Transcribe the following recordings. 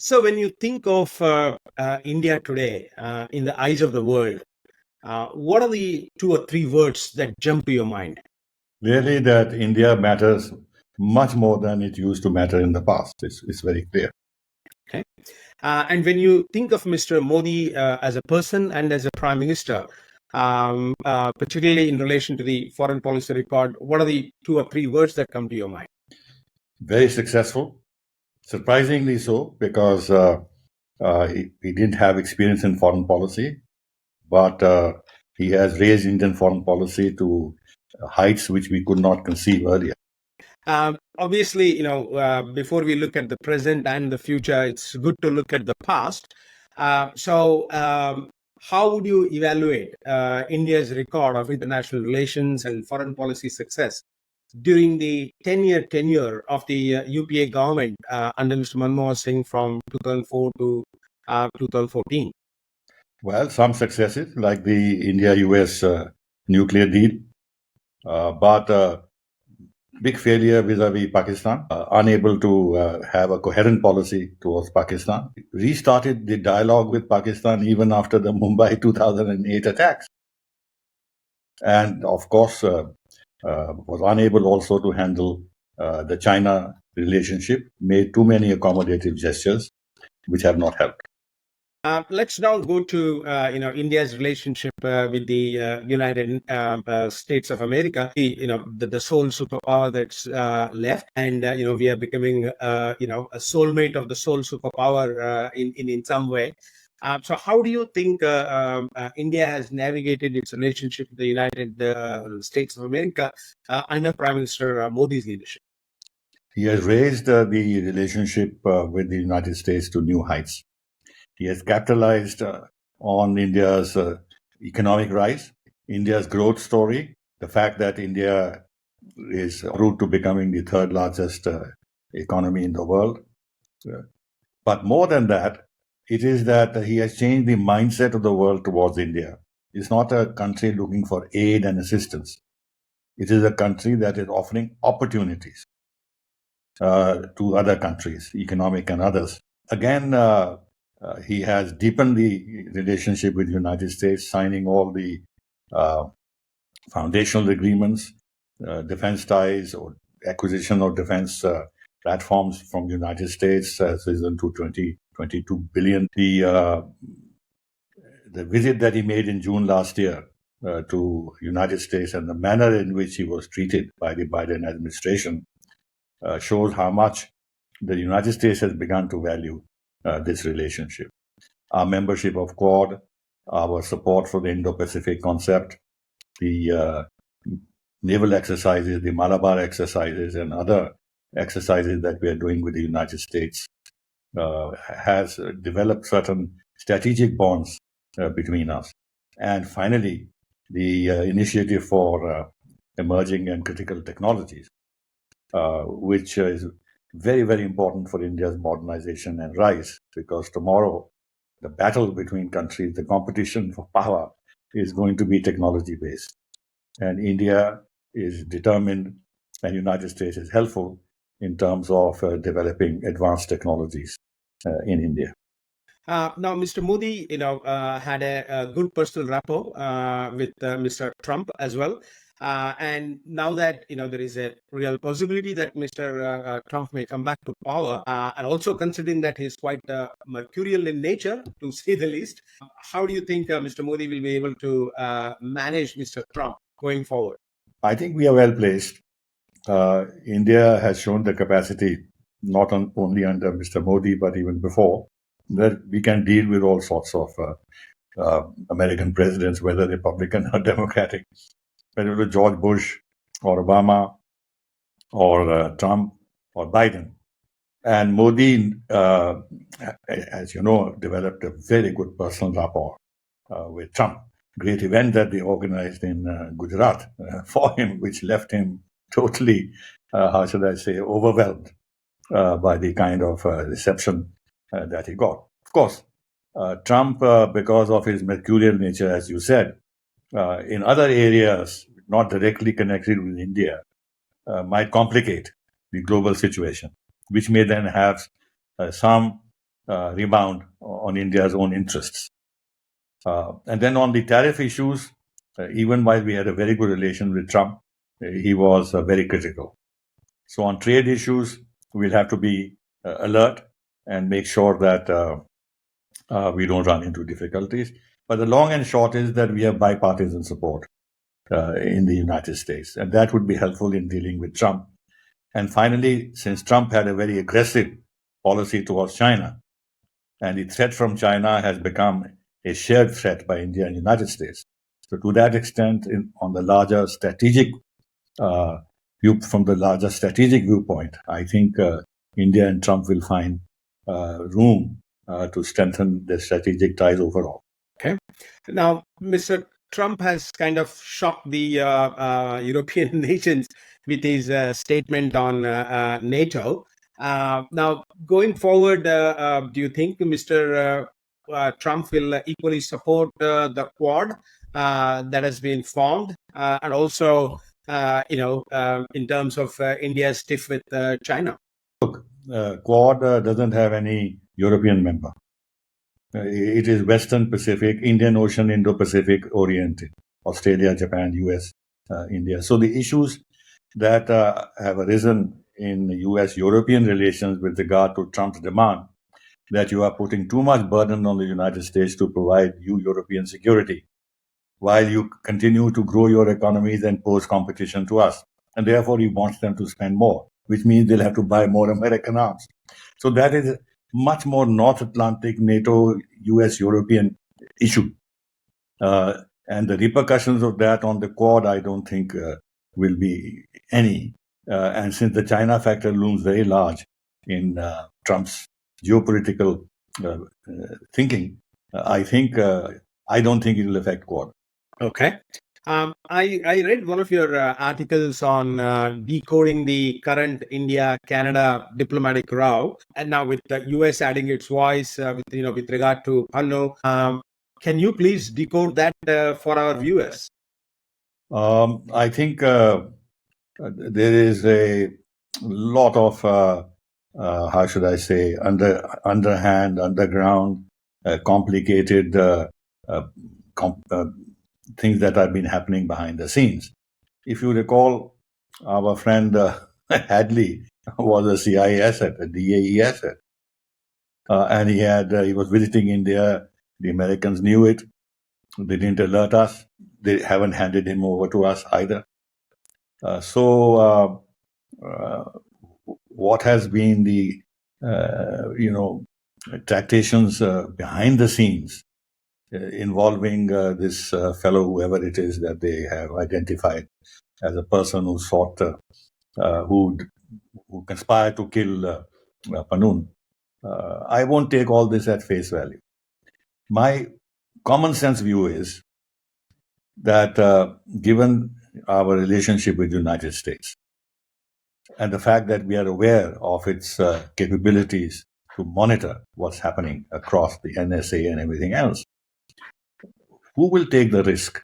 So, when you think of India today in the eyes of the world, what are the two or three words that jump to your mind? Really, that India matters much more than it used to matter in the past. It's very clear. Okay. And when you think of Mr. Modi as a person and as a prime minister, particularly in relation to the foreign policy record, what are the two or three words that come to your mind? Very successful, surprisingly so, because he didn't have experience in foreign policy, but he has raised Indian foreign policy to heights which we could not conceive earlier. Obviously, before we look at the present and the future, it's good to look at the past. So, how would you evaluate India's record of international relations and foreign policy success during the 10-year tenure of the UPA government under Mr. Manmohan Singh from 2004 to 2014? Well, some successes like the India-US nuclear deal, but big failure vis-a-vis Pakistan, unable to have a coherent policy towards Pakistan. Restarted the dialogue with Pakistan even after the Mumbai 2008 attacks. And of course, was unable also to handle the China relationship, made too many accommodative gestures, which have not helped. Let's now go to India's relationship with the United States of America. The sole superpower that's left, and we are becoming a soulmate of the sole superpower in some way. So, how do you think India has navigated its relationship with the United States of America under Prime Minister Modi's leadership? He has raised the relationship with the United States to new heights. He has capitalized on India's economic rise, India's growth story, the fact that India is en route to becoming the third largest economy in the world. But more than that, it is that he has changed the mindset of the world towards India. It's not a country looking for aid and assistance. It is a country that is offering opportunities to other countries, economic and others. Again, he has deepened the relationship with the United States, signing all the foundational agreements, defense ties or acquisition of defense platforms from the United States, as is into 22 billion. The visit that he made in June last year to United States and the manner in which he was treated by the Biden administration shows how much the United States has begun to value this relationship. Our membership of Quad, our support for the Indo-Pacific concept, the naval exercises, the Malabar exercises, and other exercises that we are doing with the United States has developed certain strategic bonds between us. And finally, the initiative for emerging and critical technologies, which is very, very important for India's modernization and rise, because tomorrow the battle between countries, the competition for power is going to be technology based. And India is determined, and United States is helpful in terms of developing advanced technologies in India. Now, Mr. Modi, had a good personal rapport with Mr. Trump as well. And now that there is a real possibility that Mr. Trump may come back to power, and also considering that he's quite mercurial in nature, to say the least, how do you think Mr. Modi will be able to manage Mr. Trump going forward? I think we are well placed. India has shown the capacity, not only under Mr. Modi, but even before, that we can deal with all sorts of American presidents, whether Republican or Democratic, whether it was George Bush or Obama or Trump or Biden. And Modi, as you know, developed a very good personal rapport with Trump. Great event that they organized in Gujarat for him, which left him totally, how should I say, overwhelmed by the kind of reception that he got. Of course, Trump, because of his mercurial nature, as you said, in other areas not directly connected with India, might complicate the global situation, which may then have some rebound on India's own interests. And then on the tariff issues, even while we had a very good relation with Trump, he was very critical. So on trade issues, we'll have to be alert and make sure that we don't run into difficulties. But the long and short is that we have bipartisan support in the United States, and that would be helpful in dealing with Trump. And finally, since Trump had a very aggressive policy towards China, and the threat from China has become a shared threat by India and United States. So to that extent, on the larger strategic from the larger strategic viewpoint, I think India and Trump will find room to strengthen their strategic ties overall. Okay. Now, Mr. Trump has kind of shocked the European nations with his statement on NATO. Now, going forward, do you think Mr. Trump will equally support the Quad that has been formed, and also, in terms of India's stiff with China? Look, Quad doesn't have any European member. It is Western Pacific, Indian Ocean, Indo-Pacific oriented. Australia, Japan, US, India. So the issues that have arisen in US-European relations with regard to Trump's demand that you are putting too much burden on the United States to provide you European security while you continue to grow your economies and pose competition to us. And therefore, he wants them to spend more, which means they'll have to buy more American arms. So that is much more North Atlantic, NATO, US, European issue. And the repercussions of that on the Quad, I don't think will be any. And since the China factor looms very large in Trump's geopolitical thinking, I don't think it will affect Quad. Okay. I read one of your articles on decoding the current India-Canada diplomatic row, and now with the US adding its voice with regard to Pannu. Can you please decode that for our viewers? I think there is a lot of how should I say underhand, underground, complicated things that have been happening behind the scenes. If you recall, our friend Hadley was a CIA asset, a DAE asset, and he was visiting India. The Americans knew it. They didn't alert us. They haven't handed him over to us either. So what has been the tractations behind the scenes involving this fellow, whoever it is that they have identified as a person who sought, who conspired to kill Panun. I won't take all this at face value. My common sense view is that given our relationship with the United States and the fact that we are aware of its capabilities to monitor what's happening across the NSA and everything else, who will take the risk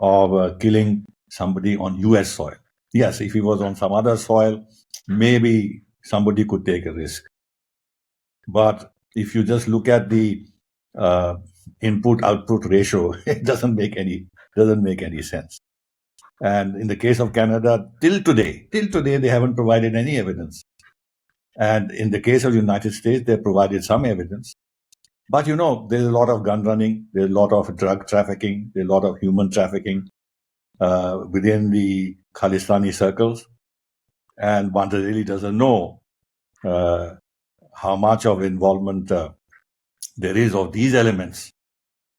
of killing somebody on US soil? Yes, if he was on some other soil, maybe somebody could take a risk. But if you just look at the input-output ratio, it doesn't make any sense. And in the case of Canada, till today, they haven't provided any evidence. And in the case of the United States, they provided some evidence. But there's a lot of gun running, there's a lot of drug trafficking, there's a lot of human trafficking within the Khalistani circles. And one really doesn't know how much of involvement there is of these elements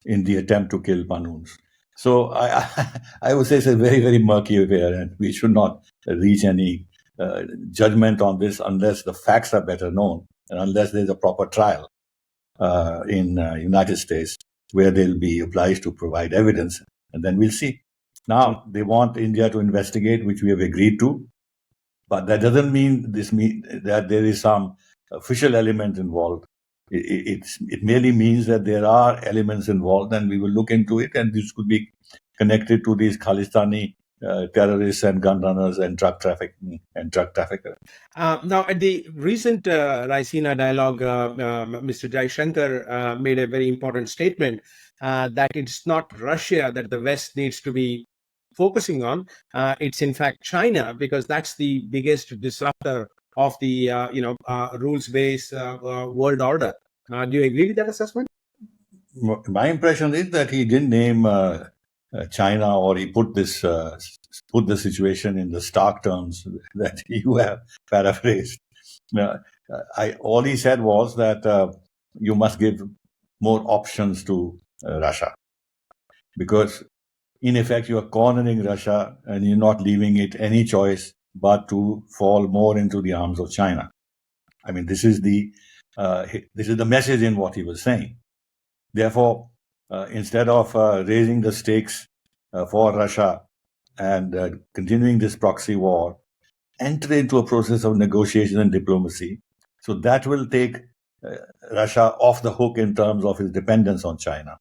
in the attempt to kill Panuns. So I would say it's a very, very murky affair, and we should not reach any judgment on this unless the facts are better known and unless there's a proper trial in United States where they'll be obliged to provide evidence, and then we'll see. Now, they want India to investigate, which we have agreed to, but that doesn't mean that there is some official element involved. It merely means that there are elements involved, and we will look into it, and this could be connected to these Khalistani terrorists and gun runners and drug trafficking and drug traffickers. Now, at the recent Raisina dialogue, Mr. Jaishankar made a very important statement that it's not Russia that the West needs to be focusing on. It's in fact China, because that's the biggest disruptor of the rules-based world order. Do you agree with that assessment? My impression is that he didn't name China, or he put the situation in the stark terms that you have paraphrased. All he said was that you must give more options to Russia, because in effect you are cornering Russia and you're not leaving it any choice but to fall more into the arms of China. I mean, this is the message in what he was saying. Therefore, instead of raising the stakes for Russia and continuing this proxy war, enter into a process of negotiation and diplomacy. So that will take Russia off the hook in terms of its dependence on China.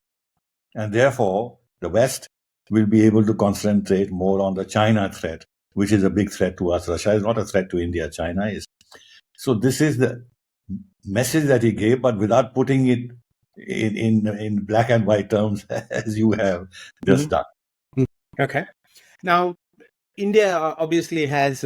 And therefore, the West will be able to concentrate more on the China threat, which is a big threat to us. Russia is not a threat to India, China is. So this is the message that he gave, but without putting it in black and white terms as you have just done. Okay. Now, India obviously has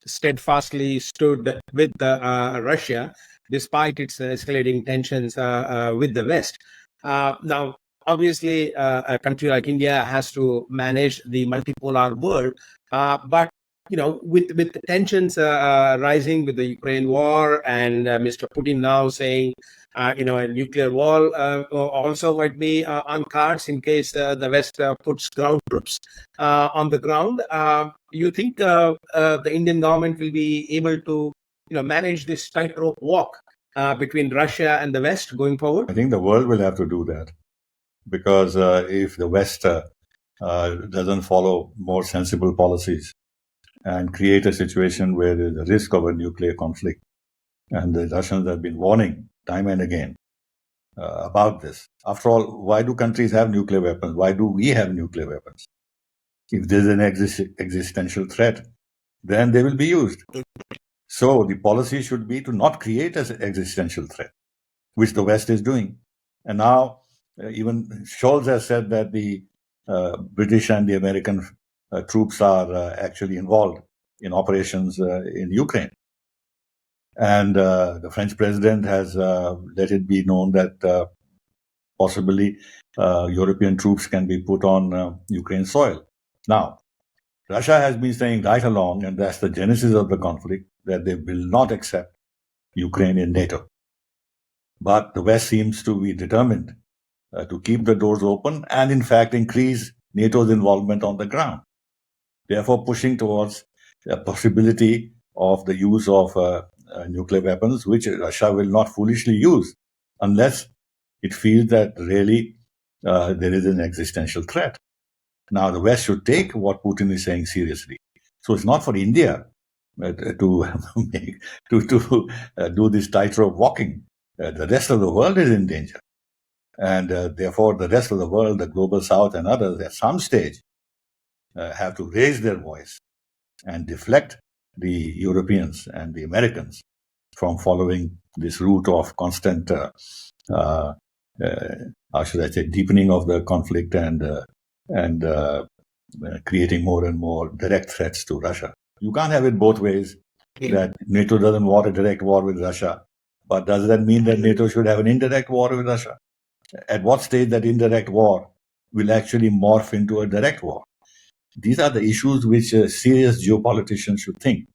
steadfastly stood with Russia despite its escalating tensions with the West. Now, obviously, a country like India has to manage the multipolar world, but with the tensions rising with the Ukraine war and Mr. Putin now saying, a nuclear war also might be on cards in case the West puts ground troops on the ground. You think the Indian government will be able to, manage this tightrope walk between Russia and the West going forward? I think the world will have to do that, because if the West doesn't follow more sensible policies and create a situation where there's a risk of a nuclear conflict, and the Russians have been warning time and again about this. After all, why do countries have nuclear weapons? Why do we have nuclear weapons? If there's an existential threat, then they will be used. So the policy should be to not create an existential threat, which the West is doing. And now even Scholz has said that the British and the American troops are actually involved in operations in Ukraine. And the French president has let it be known that possibly European troops can be put on Ukraine soil. Now, Russia has been saying right along, and that's the genesis of the conflict, that they will not accept Ukraine in NATO. But the West seems to be determined to keep the doors open and, in fact, increase NATO's involvement on the ground, therefore pushing towards a possibility of the use of nuclear weapons, which Russia will not foolishly use unless it feels that really there is an existential threat. Now, the West should take what Putin is saying seriously. So it's not for India to do this tightrope walking. The rest of the world is in danger. And therefore, the rest of the world, the global south and others, at some stage, have to raise their voice and deflect the Europeans and the Americans from following this route of constant, how should I say, deepening of the conflict and creating more and more direct threats to Russia. You can't have it both ways, that NATO doesn't want a direct war with Russia. But does that mean that NATO should have an indirect war with Russia? At what stage that indirect war will actually morph into a direct war? These are the issues which serious geopoliticians should think.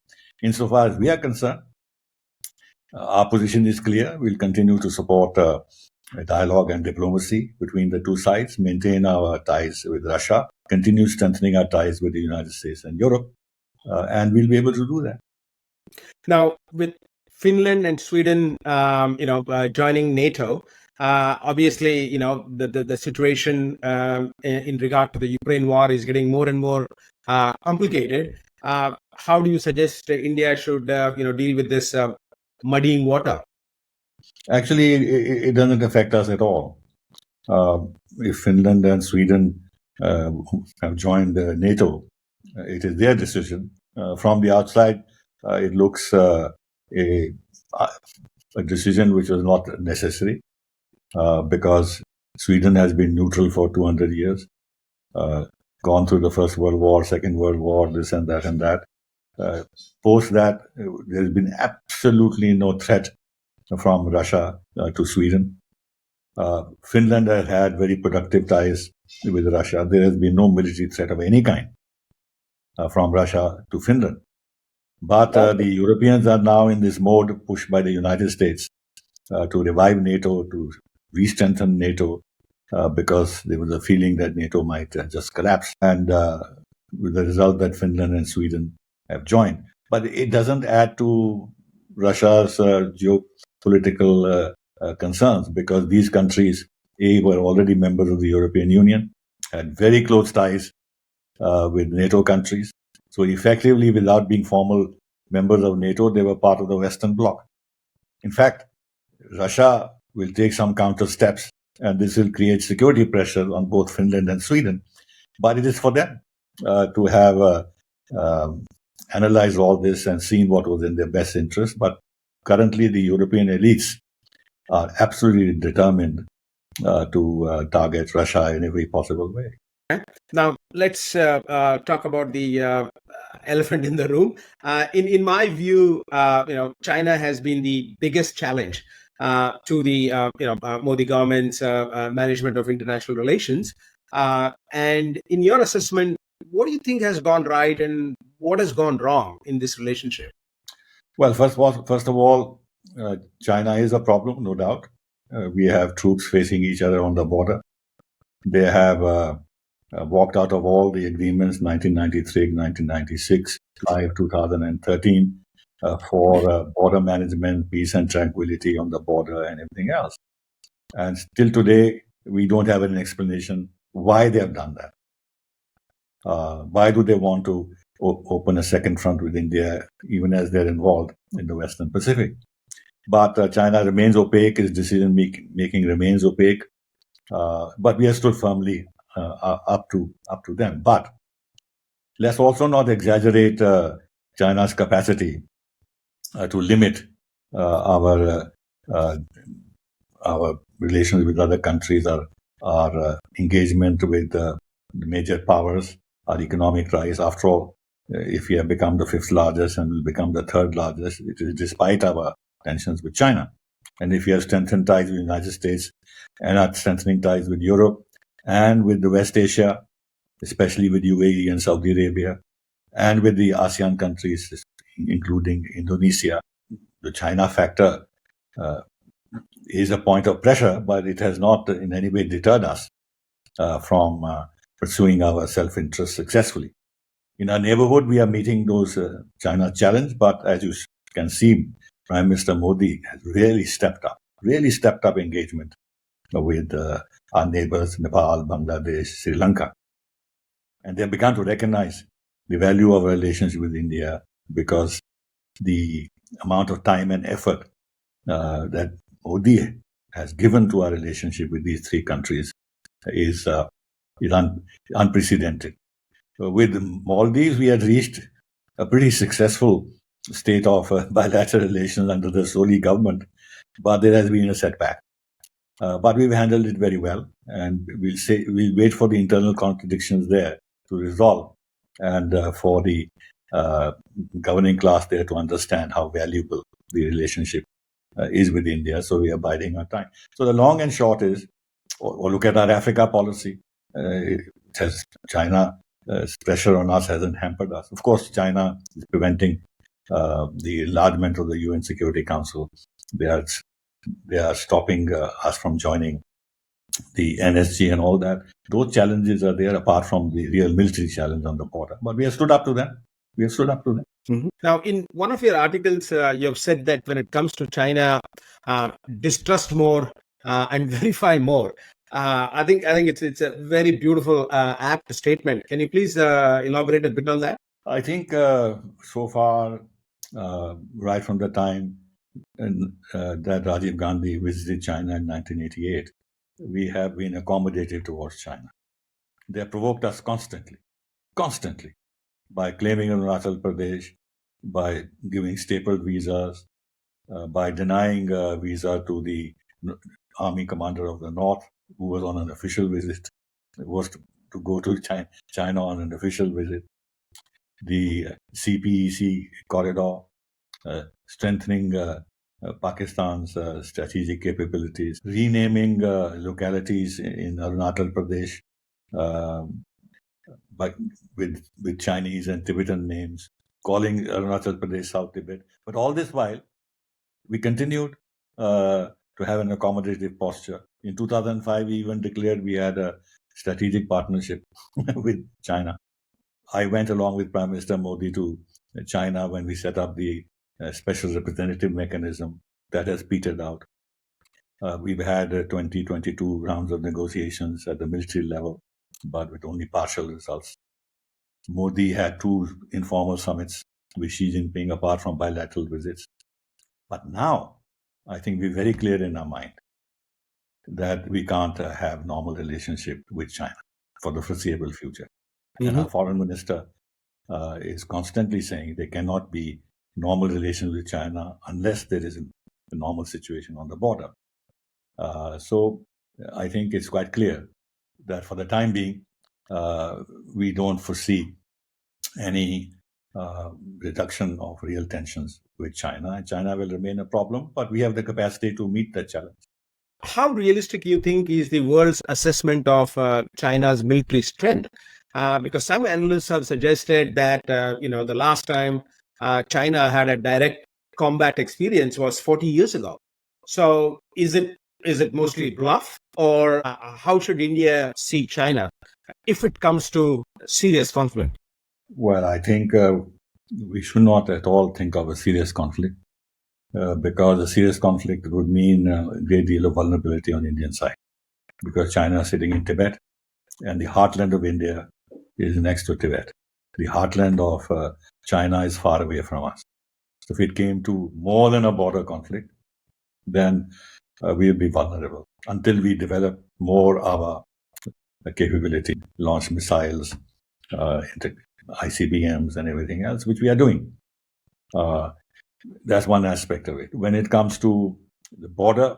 Insofar as we are concerned, our position is clear. We'll continue to support dialogue and diplomacy between the two sides, maintain our ties with Russia, continue strengthening our ties with the United States and Europe, and we'll be able to do that. Now, with Finland and Sweden, joining NATO, obviously, the situation in regard to the Ukraine war is getting more and more complicated. How do you suggest India should, deal with this muddying water? Actually, it doesn't affect us at all. If Finland and Sweden who have joined NATO. It is their decision. From the outside, it looks a decision which was not necessary because Sweden has been neutral for 200 years, gone through the First World War, Second World War, this and that and that. Post that, there's been absolutely no threat from Russia to Sweden. Finland has had very productive ties with Russia. There has been no military threat of any kind from Russia to Finland. But the Europeans are now in this mode pushed by the United States to revive NATO, to re-strengthen NATO, because there was a feeling that NATO might just collapse. And with the result that Finland and Sweden have joined. But it doesn't add to Russia's geopolitical concerns, because these countries, were already members of the European Union, had very close ties with NATO countries. So effectively, without being formal members of NATO, they were part of the Western Bloc. In fact, Russia will take some counter steps, and this will create security pressure on both Finland and Sweden. But it is for them to have analyzed all this and seen what was in their best interest. But currently, the European elites are absolutely determined to target Russia in every possible way. Now, let's talk about the elephant in the room. In my view, China has been the biggest challenge to the Modi government's management of international relations. And in your assessment, what do you think has gone right and what has gone wrong in this relationship? Well, first of all, China is a problem, no doubt. We have troops facing each other on the border. They have walked out of all the agreements 1993, 1996, 2013 for border management, peace and tranquility on the border and everything else. And still today, we don't have an explanation why they have done that. Why do they want to open a second front with India, even as they're involved in the Western Pacific? But China remains opaque, its decision making remains opaque, but we are still firmly up to them. But let's also not exaggerate China's capacity to limit our relations with other countries, our engagement with the major powers, our economic rise. After all, if we have become the fifth largest and will become the third largest, it is despite our tensions with China. And if we have strengthened ties with the United States and are strengthening ties with Europe and with the West Asia, especially with UAE and Saudi Arabia, and with the ASEAN countries, including Indonesia, the China factor is a point of pressure, but it has not in any way deterred us from pursuing our self-interest successfully. In our neighborhood, we are meeting those China challenge, but as you can see, Prime Minister Modi has really stepped up engagement with our neighbors, Nepal, Bangladesh, Sri Lanka. And they have begun to recognize the value of our relationship with India, because the amount of time and effort that Modi has given to our relationship with these three countries is unprecedented. With Maldives, we had reached a pretty successful state of bilateral relations under the Soli government, but there has been a setback. But we've handled it very well, and we'll wait for the internal contradictions there to resolve, and for the governing class there to understand how valuable the relationship is with India. So we are biding our time. So the long and short is, or look at our Africa policy. China's pressure on us hasn't hampered us. Of course, China is preventing the enlargement of the UN Security Council. They are stopping us from joining the NSG and all that. Those challenges are there apart from the real military challenge on the border. But we have stood up to them. Mm-hmm. Now, in one of your articles, you have said that when it comes to China, distrust more and verify more. I think it's a very beautiful, apt statement. Can you please elaborate a bit on that? I think so far, right from the time that Rajiv Gandhi visited China in 1988, we have been accommodative towards China. They provoked us constantly, by claiming Arunachal Pradesh, by giving stapled visas, by denying visa to the army commander of the north, who was on an official visit, was to go to China on an official visit. The CPEC corridor, strengthening Pakistan's strategic capabilities, renaming localities in Arunachal Pradesh with Chinese and Tibetan names, calling Arunachal Pradesh South Tibet. But all this while, we continued to have an accommodative posture. In 2005, we even declared we had a strategic partnership with China. I went along with Prime Minister Modi to China when we set up the special representative mechanism. That has petered out. We've had 22 rounds of negotiations at the military level, but with only partial results. Modi had 2 informal summits with Xi Jinping apart from bilateral visits. But now, I think we're very clear in our mind that we can't have normal relationship with China for the foreseeable future. And our foreign minister is constantly saying there cannot be normal relations with China unless there is a normal situation on the border. So I think it's quite clear that for the time being, we don't foresee any reduction of real tensions with China. And China will remain a problem, but we have the capacity to meet that challenge. How realistic you think is the world's assessment of China's military strength? Because some analysts have suggested that the last time China had a direct combat experience was 40 years ago. So is it mostly bluff, or how should India see China if it comes to serious conflict? Well, I think we should not at all think of a serious conflict, because a serious conflict would mean a great deal of vulnerability on the Indian side, because China is sitting in Tibet, and the heartland of India is next to Tibet. The heartland of China is far away from us. So if it came to more than a border conflict, then we'll be vulnerable until we develop more our capability, launch missiles, ICBMs and everything else, which we are doing. That's one aspect of it. When it comes to the border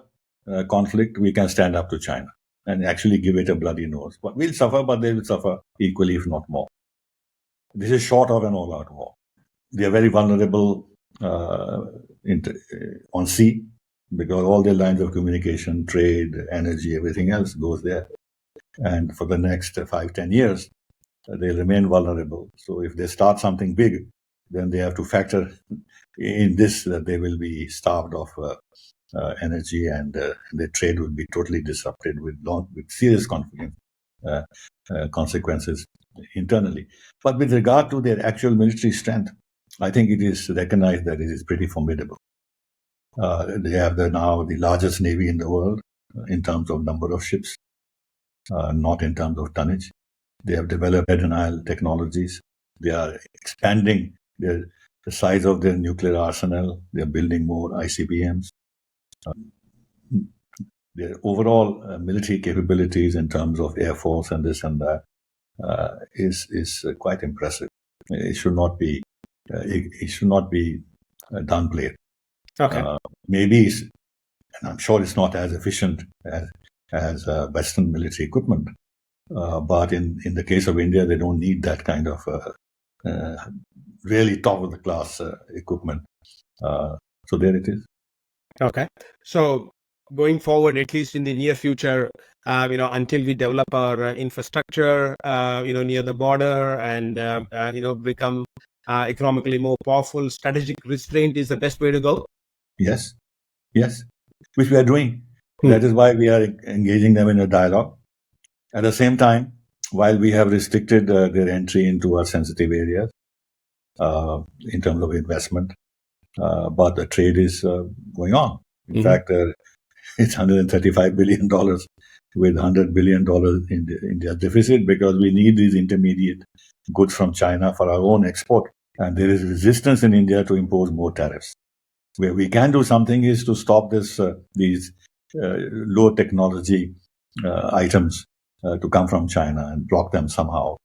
conflict, we can stand up to China and actually give it a bloody nose. But we'll suffer, but they will suffer equally, if not more. This is short of an all-out war. They are very vulnerable on sea, because all their lines of communication, trade, energy, everything else goes there. And for the next 5-10 years, they'll remain vulnerable. So if they start something big, then they have to factor in this, that they will be starved of energy, and their trade will be totally disrupted with serious consequences internally. But with regard to their actual military strength, I think it is recognized that it is pretty formidable. They have now the largest navy in the world in terms of number of ships, not in terms of tonnage. They have developed denial technologies. They are expanding the size of their nuclear arsenal. They are building more ICBMs. Their overall military capabilities in terms of air force and this and that is quite impressive. It should not be downplayed. Okay. Maybe, and I'm sure it's not as efficient as Western military equipment, but in the case of India, they don't need that kind of really top of the class equipment. So there it is. Okay. So going forward, at least in the near future, until we develop our infrastructure, near the border, and become economically more powerful, strategic restraint is the best way to go. Yes, which we are doing. That is why we are engaging them in a dialogue. At the same time, while we have restricted their entry into our sensitive areas in terms of investment, but the trade is going on. In fact, it's $135 billion with $100 billion in India's deficit, because we need these intermediate goods from China for our own export. And there is resistance in India to impose more tariffs. Where we can do something is to stop these low technology items to come from China and block them somehow.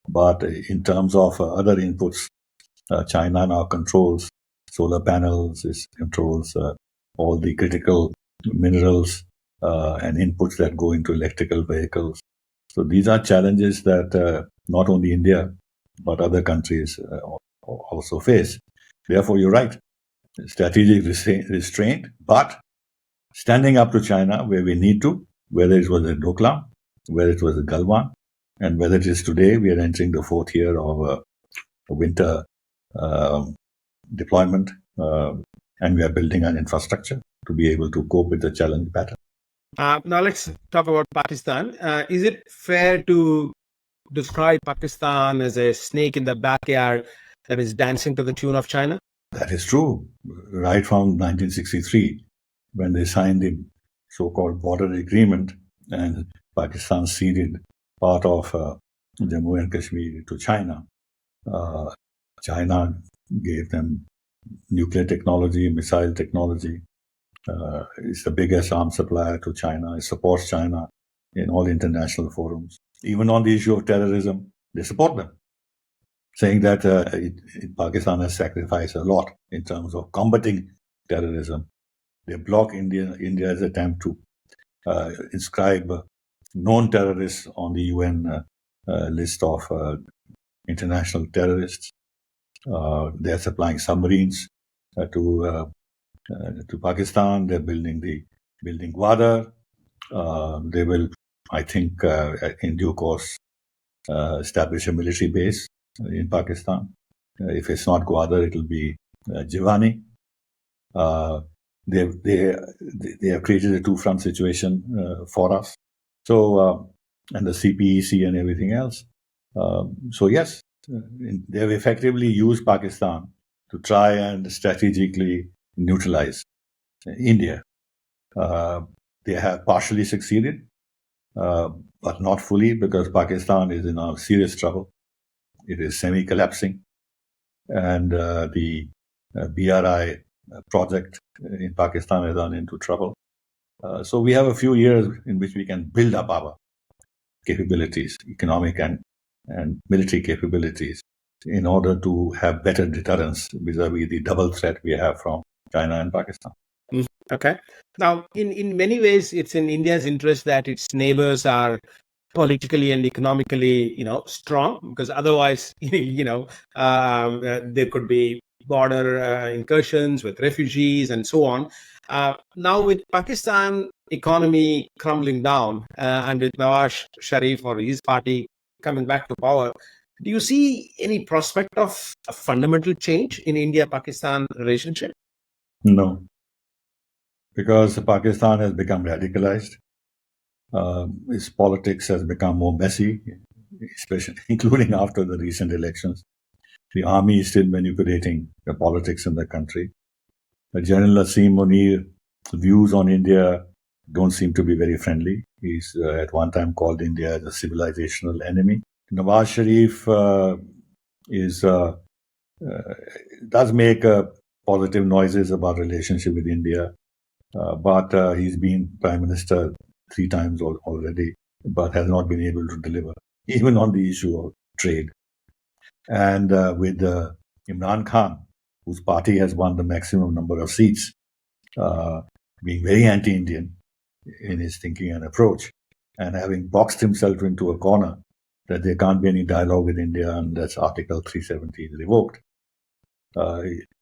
But in terms of other inputs, China now controls solar panels, it controls all the critical minerals and inputs that go into electrical vehicles. So these are challenges that not only India, but other countries also face. Therefore, you're right, strategic restraint, but standing up to China where we need to, whether it was at Doklam, whether it was at Galwan, and whether it is today, we are entering the fourth year of a winter deployment, and we are building an infrastructure to be able to cope with the challenge better. Now let's talk about Pakistan. Is it fair to describe Pakistan as a snake in the backyard that is dancing to the tune of China? That is true. Right from 1963, when they signed the so-called border agreement and Pakistan ceded part of Jammu and Kashmir to China, China gave them nuclear technology, missile technology. It's the biggest arms supplier to China. It supports China in all international forums. Even on the issue of terrorism, they support them, saying that Pakistan has sacrificed a lot in terms of combating terrorism. They block India's attempt to inscribe known terrorists on the UN list of international terrorists. They are supplying submarines to Pakistan. They're building Gwadar. They will, I think, in due course, establish a military base in Pakistan. If it's not Gwadar, it will be Jiwani. They have created a two-front situation for us. So, and the CPEC and everything else. So yes, they have effectively used Pakistan to try and strategically neutralize India. They have partially succeeded, but not fully, because Pakistan is in serious trouble. It is semi-collapsing, and the BRI project in Pakistan has run into trouble. So we have a few years in which we can build up our capabilities, economic and military capabilities, in order to have better deterrence vis-a-vis the double threat we have from China and Pakistan. Okay. Now, in many ways, it's in India's interest that its neighbors are politically and economically, strong, because otherwise, there could be border incursions with refugees and so on. Now, with Pakistan economy crumbling down and with Nawaz Sharif or his party coming back to power, do you see any prospect of a fundamental change in India-Pakistan relationship? No, because Pakistan has become radicalized. Its politics has become more messy, especially including after the recent elections. The army is still manipulating the politics in the country. General Asim Munir's views on India don't seem to be very friendly. He's at one time called India as a civilizational enemy. Nawaz Sharif does make positive noises about relationship with India, but he's been prime minister 3 times already, but has not been able to deliver, even on the issue of trade. And with Imran Khan, whose party has won the maximum number of seats, being very anti-Indian in his thinking and approach, and having boxed himself into a corner that there can't be any dialogue with India unless Article 370 is revoked.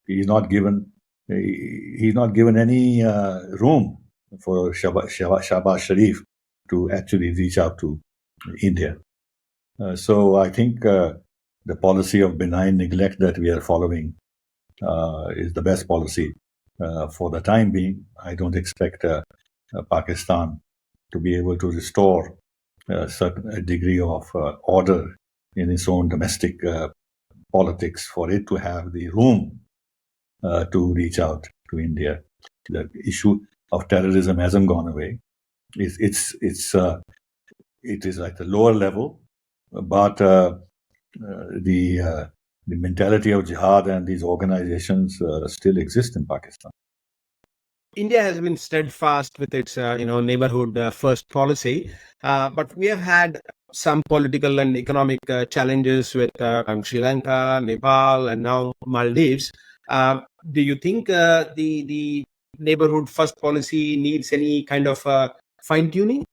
He's not given any room for Shahbaz Sharif to actually reach out to India. So I think the policy of benign neglect that we are following is the best policy for the time being. I don't expect Pakistan to be able to restore a degree of order in its own domestic politics for it to have the room to reach out to India. The issue of terrorism hasn't gone away. It is at the lower level, but the mentality of jihad and these organizations still exist in Pakistan. India has been steadfast with its, neighborhood first policy, but we have had some political and economic challenges with Sri Lanka, Nepal, and now Maldives. Do you think the neighborhood first policy needs any kind of fine tuning?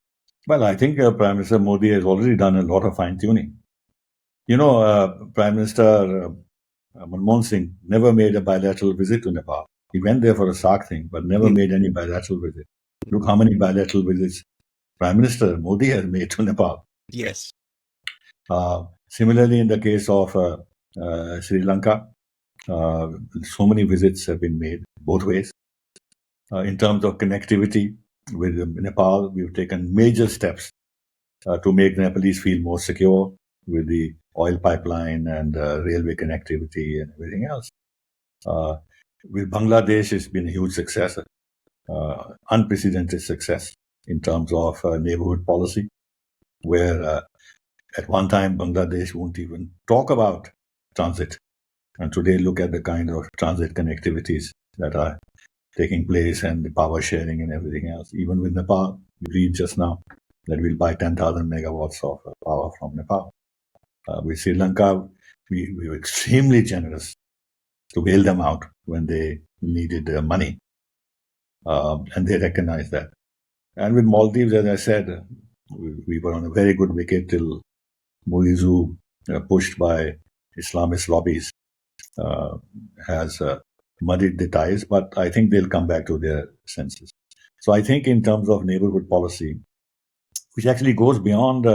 Well, I think Prime Minister Modi has already done a lot of fine tuning. Prime Minister Manmohan Singh never made a bilateral visit to Nepal. He went there for a SAARC thing, but never made any bilateral visit. Look how many bilateral visits Prime Minister Modi has made to Nepal. Yes. Similarly, in the case of Sri Lanka, so many visits have been made both ways. In terms of connectivity with Nepal, we've taken major steps to make the Nepalese feel more secure with the oil pipeline and railway connectivity and everything else. With Bangladesh, it's been a huge success, unprecedented success in terms of neighborhood policy, where at one time Bangladesh won't even talk about transit. And today, look at the kind of transit connectivities that are taking place and the power sharing and everything else. Even with Nepal, we read just now that we'll buy 10,000 megawatts of power from Nepal. With Sri Lanka, we were extremely generous to bail them out when they needed money. And they recognized that. And with Maldives, as I said, we were on a very good wicket till Moizu, pushed by Islamist lobbies, has muddied the ties, but I think they'll come back to their senses. So I think in terms of neighborhood policy, which actually goes beyond,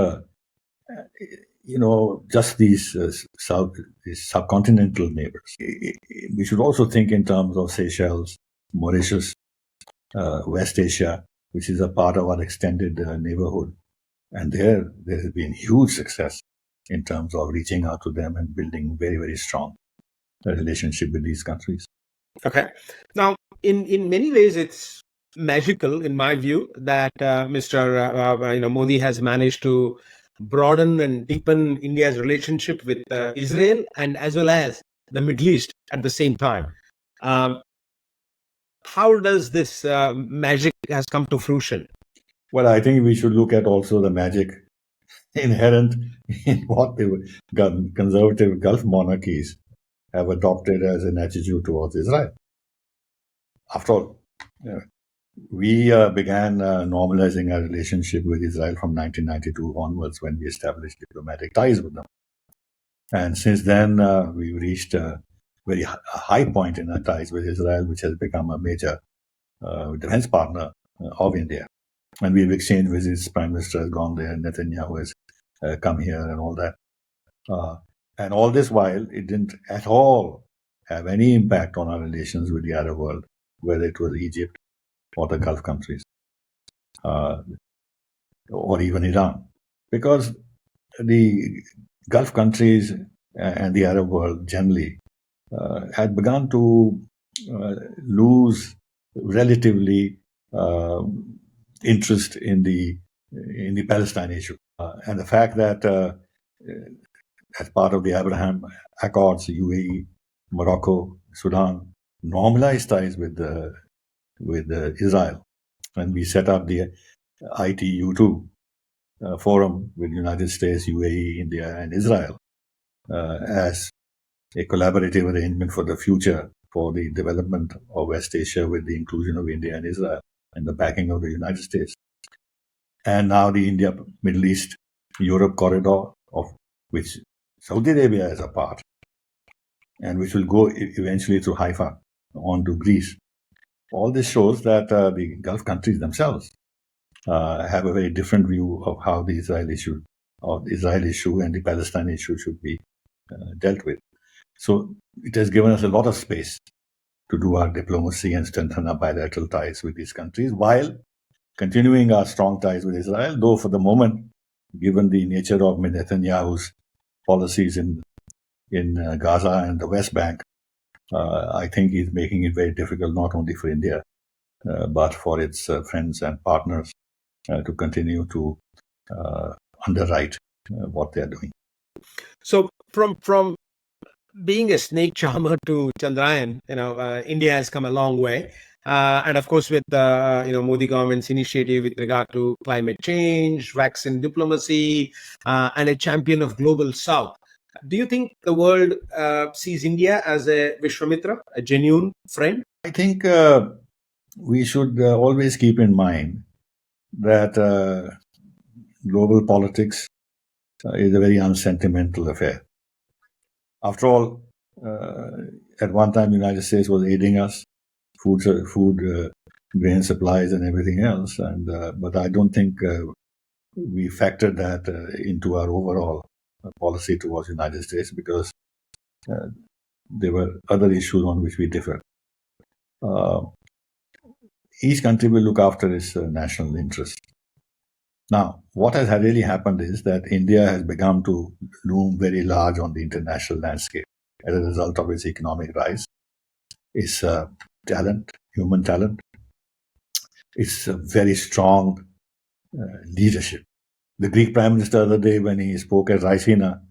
just these subcontinental neighbors, we should also think in terms of Seychelles, Mauritius, West Asia, which is a part of our extended neighborhood. And there has been huge success in terms of reaching out to them and building very, very strong relationship with these countries. Okay. Now, in many ways, it's magical, in my view, that Mr. Modi has managed to broaden and deepen India's relationship with Israel and as well as the Middle East at the same time. How does this magic has come to fruition? Well, I think we should look at also the magic inherent in what the conservative Gulf monarchies have adopted as an attitude towards Israel. After all, we began normalizing our relationship with Israel from 1992 onwards when we established diplomatic ties with them. And since then, we've reached a very high point in our ties with Israel, which has become a major defense partner of India. And we've exchanged visits. Prime Minister has gone there, Netanyahu has come here and all that. And all this while, it didn't at all have any impact on our relations with the Arab world, whether it was Egypt or the Gulf countries, or even Iran. Because the Gulf countries and the Arab world generally had begun to lose relatively interest in the Palestine issue. And the fact that as part of the Abraham Accords, UAE, Morocco, Sudan normalized ties with Israel. And we set up the ITU2 forum with United States, UAE, India, and Israel as a collaborative arrangement for the future for the development of West Asia with the inclusion of India and Israel and the backing of the United States. And now the India, Middle East, Europe corridor, of which Saudi Arabia is a part, and which will go eventually through Haifa on to Greece. All this shows that the Gulf countries themselves have a very different view of how the Israel issue and the Palestine issue should be dealt with. So it has given us a lot of space to do our diplomacy and strengthen our bilateral ties with these countries while continuing our strong ties with Israel, though for the moment, given the nature of Netanyahu's policies in Gaza and the West Bank, I think he's making it very difficult not only for India, but for its friends and partners to continue to underwrite what they're doing. So from being a snake charmer to Chandrayaan, India has come a long way. And of course, with the Modi government's initiative with regard to climate change, vaccine diplomacy, and a champion of global South. Do you think the world sees India as a Vishwamitra, a genuine friend? I think we should always keep in mind that global politics is a very unsentimental affair. After all, at one time, the United States was aiding us, food grain supplies, and everything else. And but I don't think we factored that into our overall policy towards the United States, because there were other issues on which we differ. Each country will look after its national interest. Now, what has really happened is that India has begun to loom very large on the international landscape as a result of its economic rise, its talent, human talent, its very strong leadership. The Greek Prime Minister the other day, when he spoke at Raisina,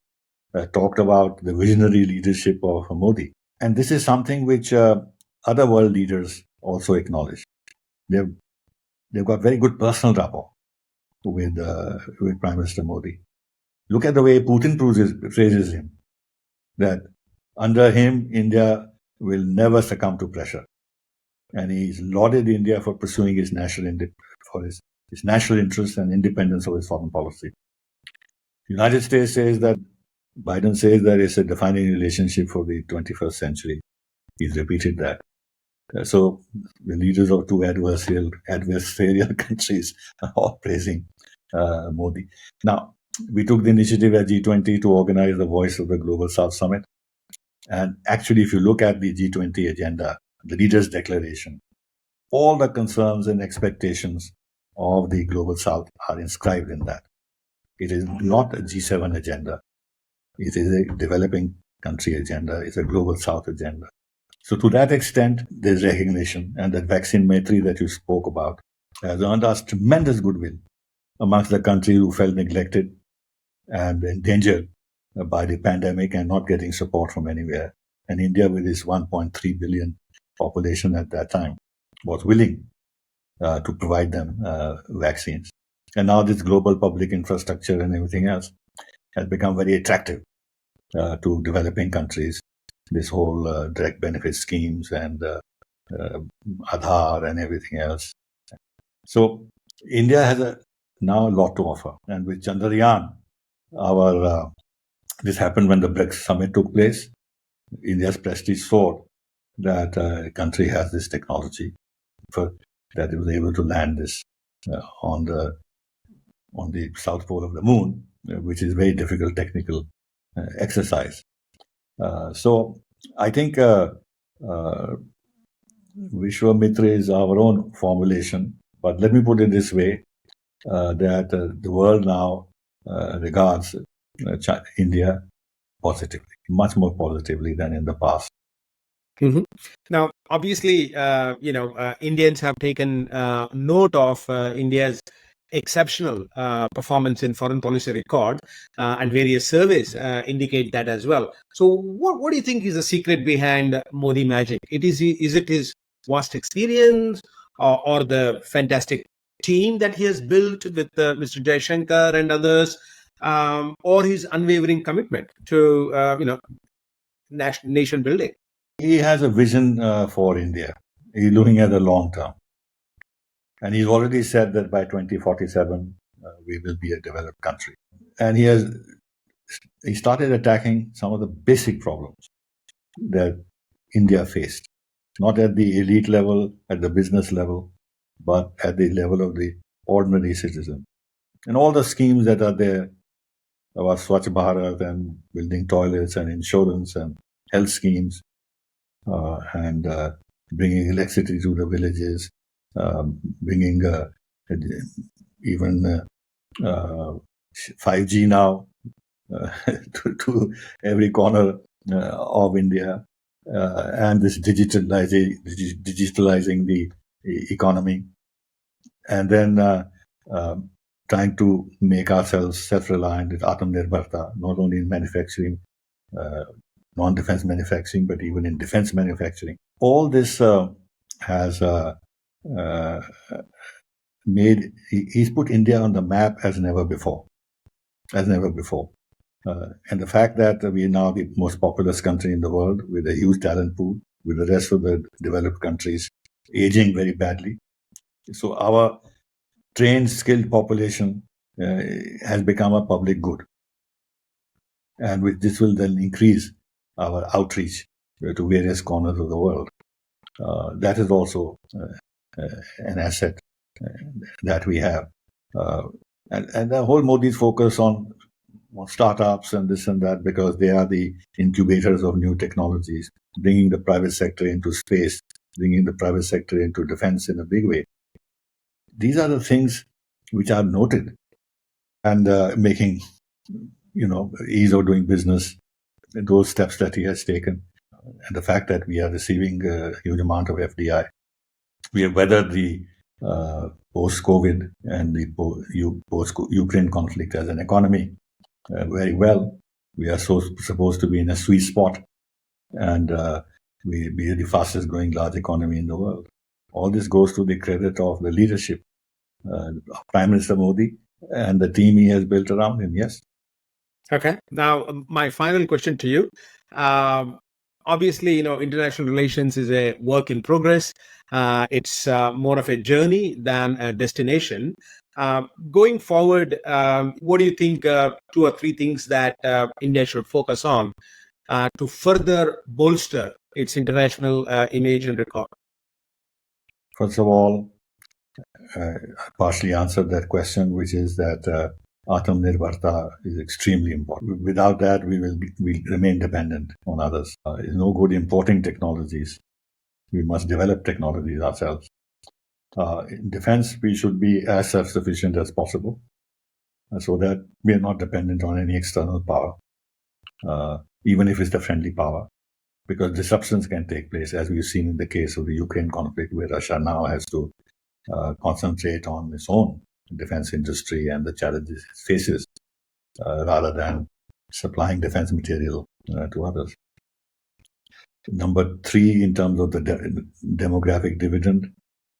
talked about the visionary leadership of Modi. And this is something which other world leaders also acknowledge. They've got very good personal rapport with Prime Minister Modi. Look at the way Putin phrases him, that under him, India will never succumb to pressure. And he's lauded India for pursuing his national interests and independence of its foreign policy. The United States says that, Biden says that it's a defining relationship for the 21st century. He's repeated that. So the leaders of two adversarial countries are all praising Modi. Now, we took the initiative at G20 to organize the Voice of the Global South Summit. And actually, if you look at the G20 agenda, the leaders' declaration, all the concerns and expectations of the Global South are inscribed in that. It is not a G7 agenda. It is a developing country agenda. It's a Global South agenda. So to that extent, there's recognition, and that vaccine maitri that you spoke about has earned us tremendous goodwill amongst the countries who felt neglected and endangered by the pandemic and not getting support from anywhere. And India, with its 1.3 billion population at that time, was willing to provide them vaccines. And now this global public infrastructure and everything else has become very attractive to developing countries. This whole direct benefit schemes and Aadhaar and everything else. So India has now a lot to offer. And with Chandrayaan, this happened when the BRICS summit took place. India's prestige soared that a country has this technology that it was able to land this on the south pole of the moon, which is a very difficult technical exercise. So I think Vishwamitra is our own formulation, but let me put it this way, that the world now regards India positively, much more positively than in the past. Mm-hmm. Now, obviously, Indians have taken note of India's exceptional performance in foreign policy record, and various surveys indicate that as well. So what do you think is the secret behind Modi magic? Is it his vast experience or the fantastic team that he has built with Mr. Jaishankar and others, or his unwavering commitment to nation building? He has a vision for India. He's looking at the long term. And he's already said that by 2047, we will be a developed country. And he started attacking some of the basic problems that India faced, not at the elite level, at the business level, but at the level of the ordinary citizen. And all the schemes that are there about Swachh Bharat and building toilets and insurance and health schemes, and bringing electricity to the villages, bringing even 5G now to every corner of India, and this digitalizing the economy, and then trying to make ourselves self-reliant with Atmanirbharta, not only in manufacturing, non-defense manufacturing, but even in defense manufacturing. All this has he's put India on the map as never before, as never before. And the fact that we are now the most populous country in the world with a huge talent pool, with the rest of the developed countries aging very badly. So our trained, skilled population has become a public good. And with this will then increase our outreach to various corners of the world. That is also an asset that we have. And the whole Modi's focus on startups and this and that, because they are the incubators of new technologies, bringing the private sector into space, bringing the private sector into defense in a big way. These are the things which are noted, and making, ease of doing business, those steps that he has taken, and the fact that we are receiving a huge amount of FDI. We have weathered the post-COVID and the post-Ukraine conflict as an economy very well. We are supposed to be in a sweet spot, and we are the fastest growing large economy in the world. All this goes to the credit of the leadership of Prime Minister Modi and the team he has built around him. Yes. Okay. Now, my final question to you. Obviously, international relations is a work in progress. It's more of a journey than a destination. Going forward, what do you think 2 or 3 things that India should focus on to further bolster its international image and record? First of all, I partially answered that question, which is that Atmanirbharta is extremely important. Without that, we'll remain dependent on others. It's no good importing technologies. We must develop technologies ourselves. In defense, we should be as self-sufficient as possible, so that we are not dependent on any external power, even if it's the friendly power, because disruptions can take place, as we've seen in the case of the Ukraine conflict, where Russia now has to concentrate on its own defense industry and the challenges it faces, rather than supplying defense material to others. Number 3, in terms of the demographic dividend,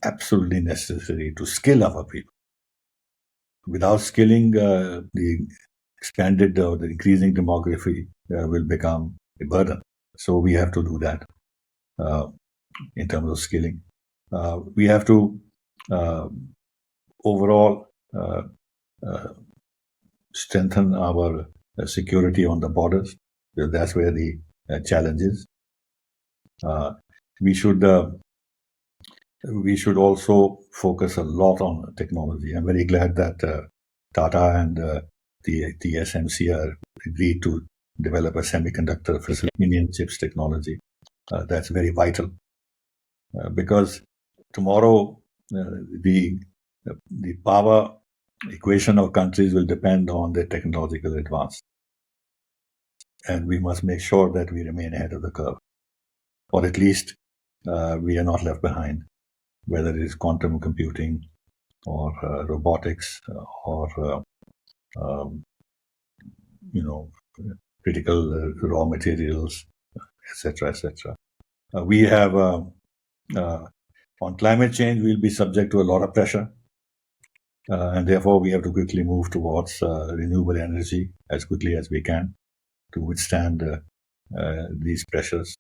absolutely necessary to skill our people. Without skilling, the expanded or the increasing demography will become a burden. So we have to do that in terms of skilling. We have to overall strengthen our security on the borders. That's where the challenge is. We should also focus a lot on technology. I'm very glad that Tata and the TSMC are agreed to develop a semiconductor for Indian chips technology. That's very vital, because tomorrow the power equation of countries will depend on their technological advance, and we must make sure that we remain ahead of the curve, or at least we are not left behind, whether it is quantum computing or robotics or critical raw materials, etc., etc. We have on climate change, we'll be subject to a lot of pressure, and therefore we have to quickly move towards renewable energy as quickly as we can to withstand these pressures,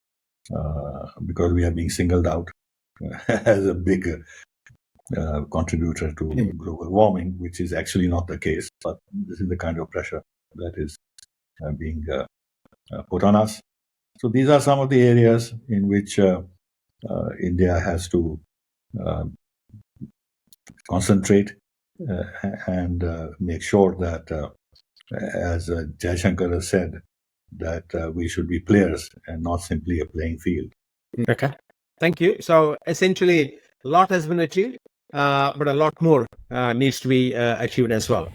because we are being singled out as a big contributor to global warming, which is actually not the case, but this is the kind of pressure that is being put on us. So these are some of the areas in which India has to concentrate and make sure that, as Jaishankar has said, that we should be players and not simply a playing field. Okay. Thank you. So essentially, a lot has been achieved, but a lot more needs to be achieved as well.